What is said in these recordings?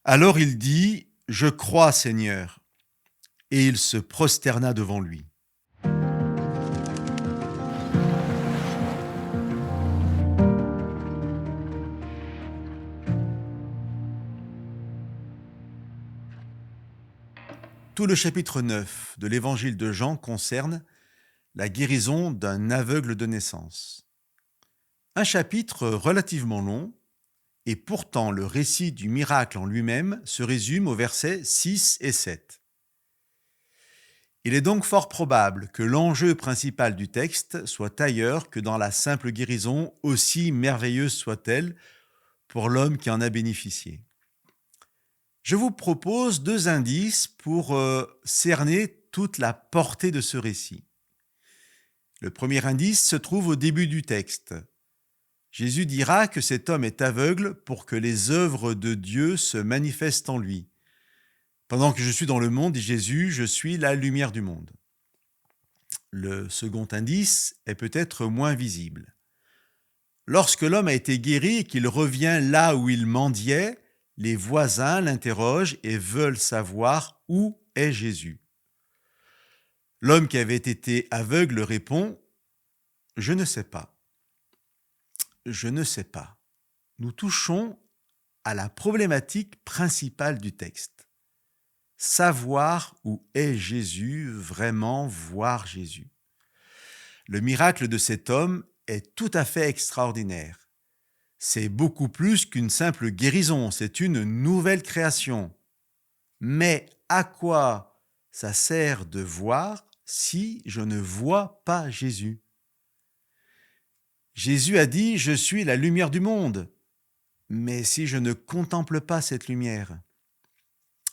Alors il dit, « Je crois, Seigneur », et il se prosterna devant lui. Tout le chapitre 9 de l'évangile de Jean concerne la guérison d'un aveugle de naissance. Un chapitre relativement long, et pourtant le récit du miracle en lui-même se résume aux versets 6 et 7. Il est donc fort probable que l'enjeu principal du texte soit ailleurs que dans la simple guérison, aussi merveilleuse soit-elle pour l'homme qui en a bénéficié. Je vous propose deux indices pour cerner toute la portée de ce récit. Le premier indice se trouve au début du texte. Jésus dira que cet homme est aveugle pour que les œuvres de Dieu se manifestent en lui. Pendant que je suis dans le monde, dit Jésus, je suis la lumière du monde. Le second indice est peut-être moins visible. Lorsque l'homme a été guéri et qu'il revient là où il mendiait, les voisins l'interrogent et veulent savoir où est Jésus. L'homme qui avait été aveugle répond « Je ne sais pas. Je ne sais pas ». Nous touchons à la problématique principale du texte. Savoir où est Jésus, vraiment voir Jésus. Le miracle de cet homme est tout à fait extraordinaire. C'est beaucoup plus qu'une simple guérison, c'est une nouvelle création. Mais à quoi ça sert de voir si je ne vois pas Jésus ? Jésus a dit « Je suis la lumière du monde ». Mais si je ne contemple pas cette lumière,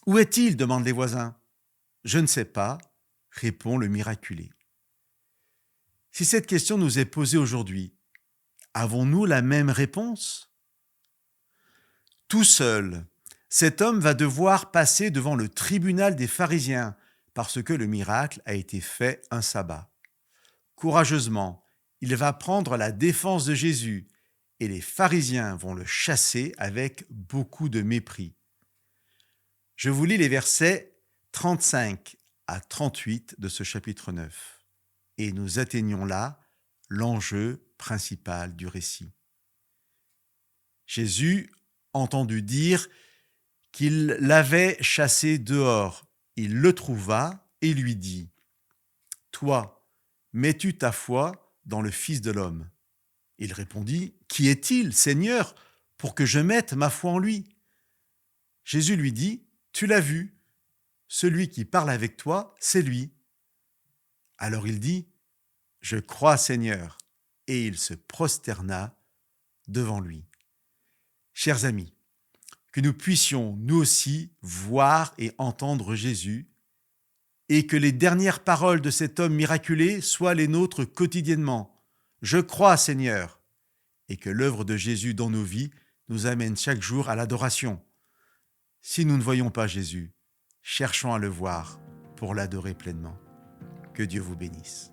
où est-il ? Demandent les voisins. Je ne sais pas, répond le miraculé. Si cette question nous est posée aujourd'hui, avons-nous la même réponse ? Tout seul, cet homme va devoir passer devant le tribunal des pharisiens parce que le miracle a été fait un sabbat. Courageusement, il va prendre la défense de Jésus et les pharisiens vont le chasser avec beaucoup de mépris. Je vous lis les versets 35 à 38 de ce chapitre 9 et nous atteignons là l'enjeu principal du récit. Jésus entendu dire qu'il l'avait chassé dehors. Il le trouva et lui dit « Toi, mets-tu ta foi dans le Fils de l'homme ?» Il répondit « Qui est-il, Seigneur, pour que je mette ma foi en lui ?» Jésus lui dit « Tu l'as vu, celui qui parle avec toi, c'est lui. » Alors il dit « Je crois, Seigneur », et il se prosterna devant lui. Chers amis, que nous puissions nous aussi voir et entendre Jésus et que les dernières paroles de cet homme miraculé soient les nôtres quotidiennement. Je crois, Seigneur, et que l'œuvre de Jésus dans nos vies nous amène chaque jour à l'adoration. Si nous ne voyons pas Jésus, cherchons à le voir pour l'adorer pleinement. Que Dieu vous bénisse.